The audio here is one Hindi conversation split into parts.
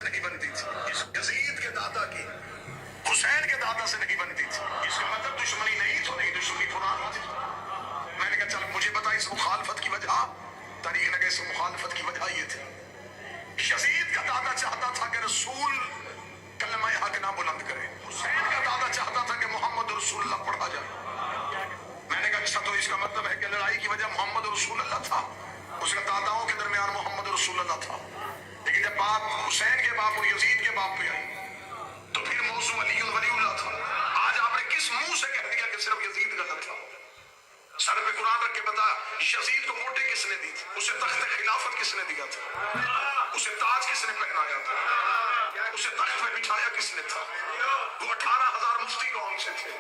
नहीं बनती थी, इस यजीद के दादा की हुसैन के दादा से नहीं बनती थी। इसका मतलब दुश्मनी नहीं तो नहीं, दुश्मनी पुरानी थी। मैंने कहा चल मुझे बता इस मुखालफत की वजह। तारीख ने कहा इस मुखालफत की वजह ये थी, यजीद का दादा चाहता था कि रसूल कलमा हक ना बुलंद करे, हुसैन का दादा चाहता था कि मोहम्मद रसूलुल्लाह पढ़ा जाए। मैंने कहा अच्छा तो इसका मतलब है कि लड़ाई की वजह मोहम्मद रसूलुल्लाह था, उसके दादाओं के दरमियान मोहम्मद रसूलुल्लाह था। लेकिन जब बात हुसैन के बाप और यजीद के बाप पे आई तो फिर मौजू वलीउल्लाह था। आज आपने किस मुंह से कह दिया कि सिर्फ यजीद गलत था? सर पे कुरान रख के बता, यजीद को वोटें किसने दी थी? उसे तख्त खिलाफत किसने दिया था? उसे ताज किसने पहनाया था? उसे तख्त पे बिठाया किसने था? वो 18,000 मुफ्ती कौन से थे?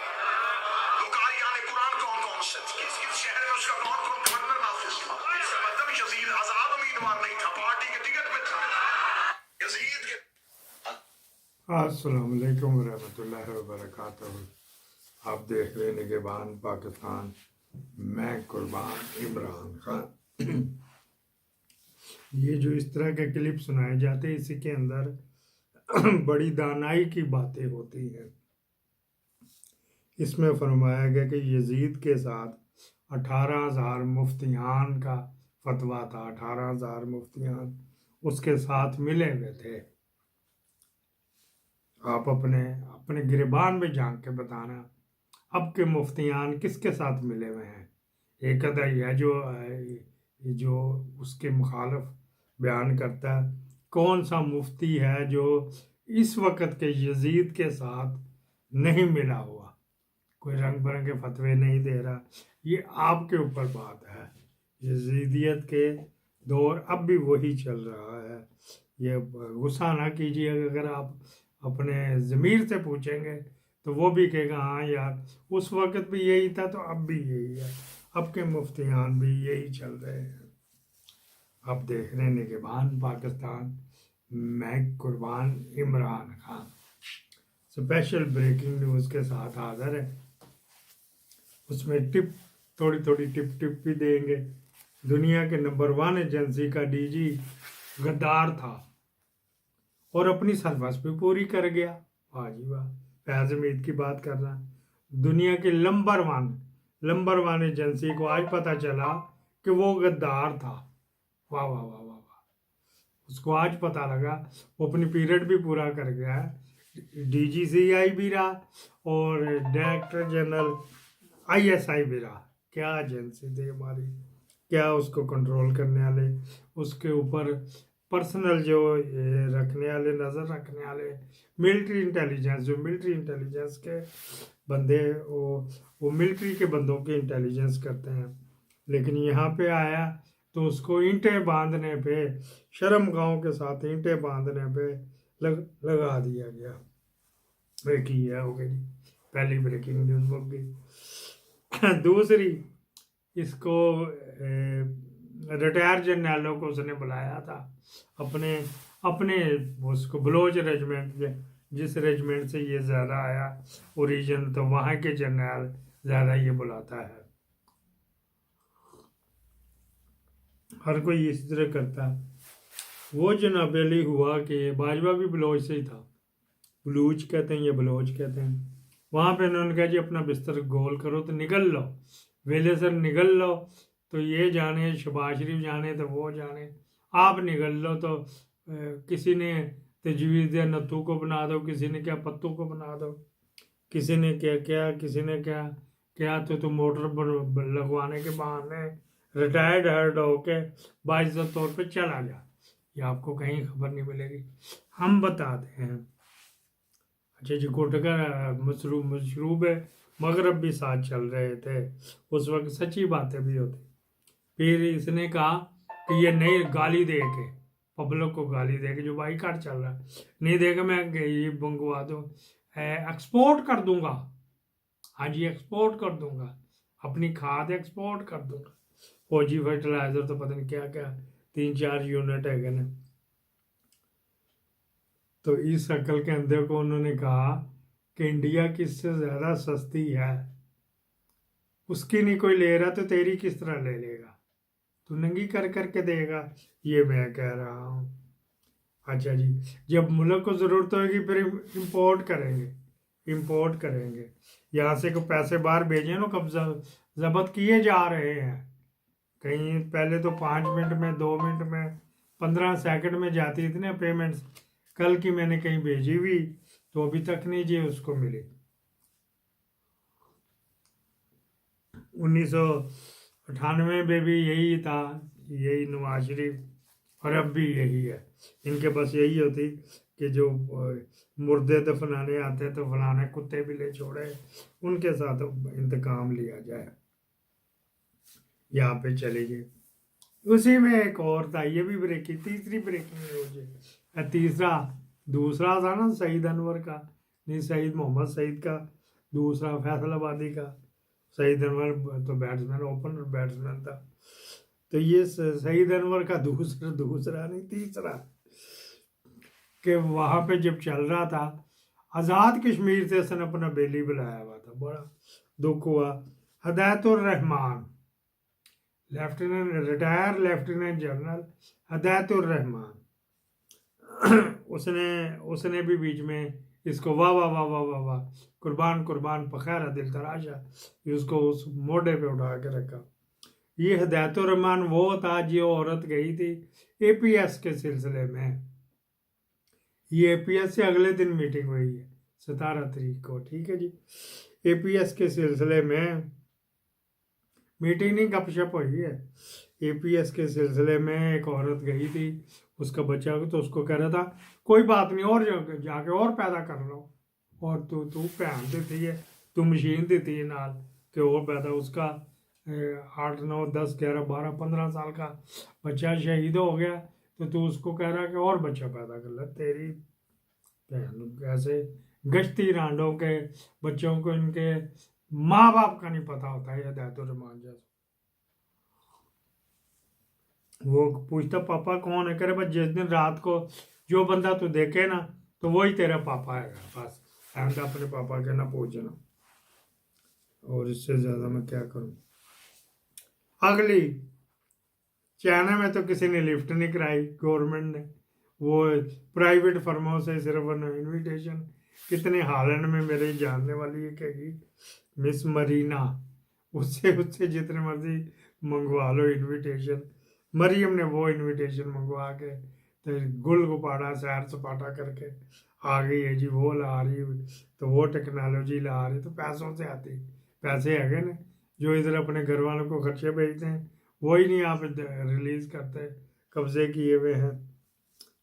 वो कारियाने कुरान कौन कौन से थे? किस शहर में उसका कौन कौन गवर्नर नाफिज था? इसका मतलब यजीद आजाद उम्मीदवार नहीं था, पार्टी के टिकट पे था। यजीद के अस्सलाम वालेकुम रहमतुल्लाहि व बरकातहू। आप देख रहे हैं निगहबान पाकिस्तान, मैं कुर्बान इमरान खान। ये जो इस तरह के क्लिप सुनाए जाते हैं इसी के अंदर बड़ी दानाई की बातें होती हैं। इसमें फरमाया गया कि यजीद के साथ 18,000 मुफ्तियान का फतवा था, 18,000 मुफ्तियान उसके साथ मिले हुए थे। आप अपने अपने गिरबान में झांक के बताना अब के मुफ्तियान किसके साथ मिले हुए हैं। एक अदा यह जो उसके मुखालफ बयान करता है, कौन सा मुफ्ती है जो इस वक्त के यजीद के साथ नहीं मिला हुआ, कोई रंग बिरंगे फतवे नहीं दे रहा। ये आपके ऊपर बात है। यजीदियत के दौर अब भी वही चल रहा है। ये गुस्सा ना कीजिए, अगर आप अपने ज़मीर से पूछेंगे तो वो भी कहेगा हाँ यार उस वक्त भी यही था तो अब भी यही है। अब के मुफ्तियान भी यही चल रहे हैं। आप देख रहे हैं निगहबान पाकिस्तान, मैं कुर्बान Imran Khan. Special breaking news के साथ हाजिर है। उसमें टिप थोड़ी थोड़ी टिप भी देंगे। दुनिया के नंबर 1 एजेंसी का डीजी गद्दार था और अपनी सरफस भी पूरी कर गया। वाह जी वाह, फैज हमीद की बात कर रहा है। दुनिया के नंबर वन एजेंसी को आज पता चला कि वो गद्दार था। वाह वाह वाह वाह वाह, उसको आज पता लगा। वो अपनी पीरियड भी पूरा कर गया है, डीजीसीआई भी रहा और डायरेक्टर जनरल आईएसआई भी रहा। क्या एजेंसी थी हमारी, क्या उसको कंट्रोल करने वाले, उसके ऊपर पर्सनल जो रखने वाले, नज़र रखने वाले, मिलिट्री इंटेलिजेंस, जो मिलिट्री इंटेलिजेंस के बंदे वो मिलिट्री के बंदों की इंटेलिजेंस करते हैं। लेकिन यहाँ पे आया तो उसको ईंटें बांधने पे, शर्म गांव के साथ ईंटें बांधने पे लगा दिया गया। एक ही है हो गई, पहली ब्रेकिंग न्यूज़ मुक गई। दूसरी, इसको रिटायर जर्नलों को उसने बुलाया था अपने अपने उसको बलोच रेजिमेंट, जिस रेजिमेंट से ये ज़्यादा आया ओरिजिन, तो वहाँ के जर्नल ज़्यादा ये बुलाता है। हर कोई इस तरह करता है। वो जनाबेली हुआ कि बाजवा भी बलोच से ही था, बलूच कहते हैं, ये बलोच कहते हैं। वहाँ पे उन्होंने कहा जी अपना बिस्तर गोल करो तो निकल लो, वेले सर निकल लो, तो ये जाने, शबाज शरीफ जाने तो वो जाने, आप निकल लो तो किसी ने तजवीज़ दिया नत्थू को बना दो, किसी ने क्या पत्तू को बना दो, किसी ने क्या क्या, किसी ने क्या क्या, तो तुम मोटर लगवाने के बहाने रिटायर्ड हर्ड होके बाइज्जत तौर पे चला जा। ये आपको कहीं खबर नहीं मिलेगी, हम बताते हैं। अच्छा जी, गुटखा मशरूब मगरब भी साथ चल रहे थे उस वक्त, सच्ची बातें भी होती। फिर इसने कहा कि ये नहीं, गाली दे के, पब्लिक को गाली दे के, जो बाईकाट चल रहा है, नहीं देगा मैं ये मंगवा दूँ, एक्सपोर्ट कर दूंगा। हाँ जी, एक्सपोर्ट कर दूंगा, अपनी खाद एक्सपोर्ट कर दूंगा। फौजी फर्टिलाइजर तो पता नहीं क्या क्या 3-4 यूनिट है ना। तो इस अकल के अंधे को उन्होंने कहा कि इंडिया किससे ज़्यादा सस्ती है, उसकी नहीं कोई ले रहा तो तेरी किस तरह ले लेगा, तू नंगी कर करके देगा। ये मैं कह रहा हूँ। अच्छा जी, जब मुल्क को ज़रूरत होगी फिर इंपोर्ट करेंगे। यहाँ से को पैसे बाहर भेजे ना, कब जब्त किए जा रहे हैं। कहीं पहले तो 5 मिनट में, 2 मिनट में, 15 सेकंड में जाती थी ना पेमेंट्स। कल की मैंने कहीं भेजी हुई तो अभी तक नहीं जी उसको मिली। 1998 में भी यही था, यही नवाज शरीफ, और अब भी यही है। इनके बस यही होती कि जो मुर्दे दफनाने आते हैं तो फलाने कुत्ते भी ले छोड़े, उनके साथ इंतकाम लिया जाए। यहाँ पे चले गए। उसी में एक और था, ये भी ब्रेकिंग, तीसरी ब्रेकिंग न्यूज है। तीसरा, दूसरा था ना सईद अनवर का, नहीं सईद मोहम्मद सईद का, दूसरा फैसलाबादी का। सईद अनवर तो बैट्समैन, ओपनर बैट्समैन था। तो ये सईद अनवर का दूसरा नहीं, तीसरा, कि वहां पे जब चल रहा था, आज़ाद कश्मीर से उसने अपना बेली बुलाया हुआ था। बड़ा दुख हुआ। Hidayatur Rahman, retire lieutenant general Hidayatur Rahman, उसने भी बीच में इसको वाह वाह वाह वाह वाह वाह, कुर्बान कुर्बान पखैरा दिल तराशा, उसको उस मोड़े पे उठा के रखा। ये हदायतुर रहमान वो था जो औरत गई थी एपीएस के सिलसिले में। ये एपीएस से अगले दिन मीटिंग हुई है 17 तारीख को, ठीक है जी। एपीएस के सिलसिले में मीटिंग नहीं, गपशप हुई है। एपीएस के सिलसिले में एक औरत गई थी, उसका बच्चा, तो उसको कह रहा था कोई बात नहीं, और जाके और पैदा कर लो, और तू तू भैन देती है, तू मशीन देती है नाल कि और पैदा। उसका 8, 9, 10, 11, 12, 15 साल का बच्चा शहीद हो गया, तो तू उसको कह रहा है कि और बच्चा पैदा कर ले। तेरी बहन, ऐसे गश्ती रांडों के बच्चों को इनके माँ बाप का नहीं पता होता है। हदायतुर रहमान जैसे वो पूछता पापा कौन है, करे बस जिस दिन रात को जो बंदा तू देखे ना तो वही तेरा पापा है। बस ऐसा अपने पापा के ना पूछना, और इससे ज्यादा मैं क्या करूं। अगली, चाइना में तो किसी ने लिफ्ट नहीं कराई, गवर्नमेंट ने, वो प्राइवेट फर्मों से सिर्फ इनविटेशन। कितने हालैंड में मेरे जानने वाली है कहेगी मिस मरीना, उससे उससे जितने मर्जी मंगवा लो इनविटेशन। मरियम ने वो इनविटेशन मंगवा के तो गुल गुपाड़ा सैर सपाटा करके आ गई है जी। वो ला रही, तो वो टेक्नोलॉजी ला रही, तो पैसों से आती। पैसे है ना जो इधर अपने घर वालों को खर्चे भेजते हैं, वही नहीं आप रिलीज करते, कब्जे किए हुए हैं।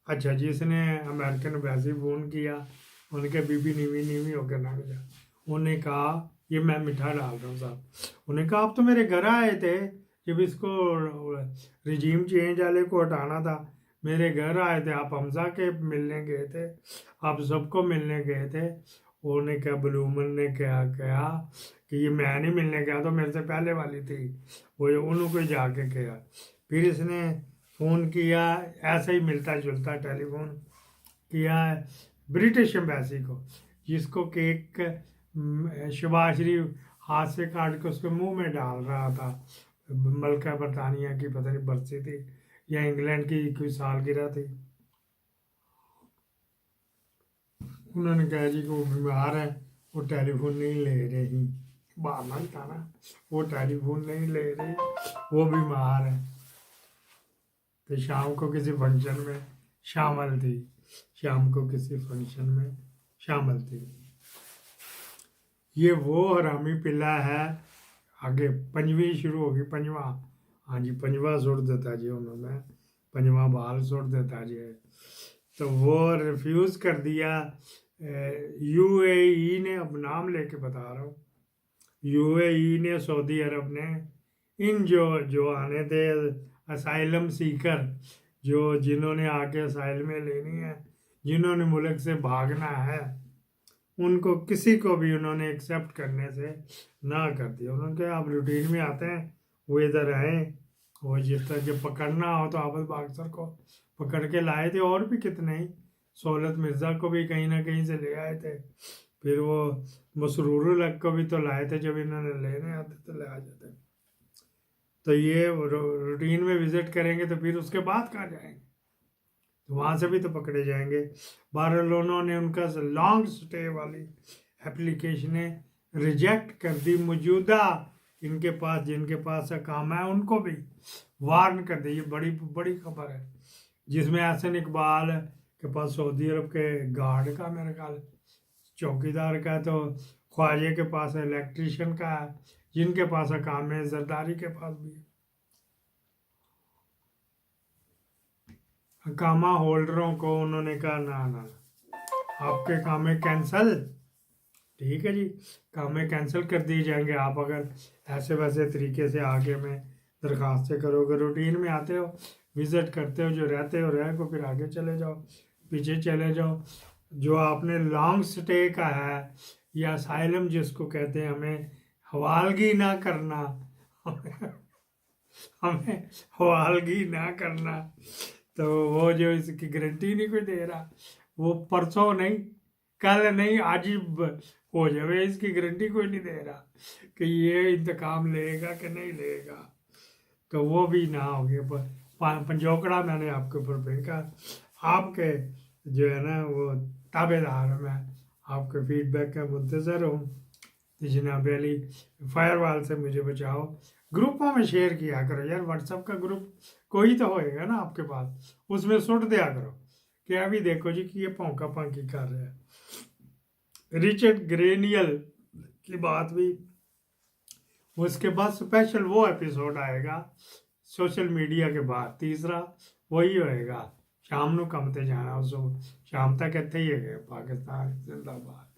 अच्छा जी, इसने अमेरिकन एम्बेसी फोन किया, उनके बीबी नीवी नीवी होकर लग जा। उन्हें कहा, ये मैं मिठा डाल रहा हूँ साहब, उन्हें कहा आप तो मेरे घर आए थे जब इसको रिजीम चेंज वाले को हटाना था, मेरे घर आए थे, आप हमजा के मिलने गए थे, आप सबको मिलने गए थे। उन्हें क्या, ब्लूमन ने क्या कहा कि ये मैं नहीं मिलने गया, तो मेरे से पहले वाली थी, वो उनको जाके कहा। फिर इसने फ़ोन किया, ऐसे ही मिलता जुलता टेलीफोन किया ब्रिटिश एम्बेसी को, जिसको केक शहबाज शरीफ हाथ से काट के उसके मुंह में डाल रहा था। मलका बरतानिया की पता नहीं बरसी थी या इंग्लैंड की कोई सालगिरह थी। उन्होंने कहा जी कि वो बीमार है, वो टेलीफोन नहीं ले रही, बहाना ही था ना, वो टेलीफोन नहीं ले रही, वो बीमार है। तो शाम को किसी फंक्शन में शामिल थी, शाम को किसी फंक्शन में शामिल थी। ये वो हरामी पिल्ला है। आगे पंजवी शुरू होगी, पंजवा, हाँ जी, पंजवा सुट देता जी उन्होंने, पंजवा बाल सुट देता जी। तो वो रिफ्यूज़ कर दिया। यूएई ने, अब नाम लेके बता रहा हूँ, यूएई ने, सऊदी अरब ने, इन जो आने थे असाइलम सीकर, जिन्होंने आके असाइलम लेनी है, जिन्होंने मुल्क से भागना है, उनको किसी को भी उन्होंने एक्सेप्ट करने से ना कर दिया। उन्होंने कहा आप रूटीन में आते हैं, वो इधर आए, वो जिस तरह जब पकड़ना हो तो आबद बागसर को पकड़ के लाए थे, और भी कितने ही, सहूलत मिर्ज़ा को भी कहीं ना कहीं से ले आए थे, फिर वो मसरूर लग को भी तो लाए थे, जब इन्होंने लेने आते तो ले आ जाते। तो ये रूटीन में विजिट करेंगे तो फिर उसके बाद कहाँ जाएंगे। तो वहाँ से भी तो पकड़े जाएंगे। बहरहाल उन्होंने उनका लॉन्ग स्टे वाली एप्लीकेशनें रिजेक्ट कर दी। मौजूदा इनके पास जिनके पास काम है उनको भी वार्न कर दी। ये बड़ी बड़ी खबर है, जिसमें हसन इकबाल के पास सऊदी अरब के गार्ड का मेरे ख्याल चौकीदार का, तो ख्वाजे के पास इलेक्ट्रिशियन का है, जिनके पास काम है जरदारी के पास भी है। कामा होल्डरों को उन्होंने कहा ना ना आपके कामें कैंसल, ठीक है जी, कामें कैंसिल कर दिए जाएंगे आप अगर ऐसे वैसे तरीके से आगे में दरखास्तें करोगे। रूटीन में आते हो, विजिट करते हो, जो रहते हो रह को, फिर आगे चले जाओ, पीछे चले जाओ। जो आपने लॉन्ग स्टे का है या असाइलम जिसको कहते हैं, हमें हवालगी ना करना हमें हवालगी ना करना, तो वो जो इसकी गारंटी नहीं कोई दे रहा, वो परसों नहीं कल नहीं आज ही हो जाए, इसकी गारंटी कोई नहीं दे रहा कि ये इंतकाम लेगा कि नहीं लेगा। तो वो भी ना हो गया पंजोकड़ा मैंने आपके ऊपर फेंका। आपके जो है ना वो ताबेदार, मैं आपके फीडबैक का मुंतज़र हूँ। तो जनाब अली फायरवॉल से मुझे बचाओ। ग्रुपों में शेयर किया करो यार, व्हाट्सएप का ग्रुप कोई तो होएगा ना आपके पास, उसमें सुट दिया करो कि अभी देखो जी कि ये भौंका भौंकी कर रहे हैं। रिचर्ड ग्रेनियल की बात भी, उसके बाद स्पेशल वो एपिसोड आएगा सोशल मीडिया के बाद, तीसरा वही होएगा। शाम ਨੂੰ ਕੰਮ ਤੇ ਜਾਣਾ, ਉਸ शाम तक ਇੱਥੇ ही है पाकिस्तान जिंदाबाद।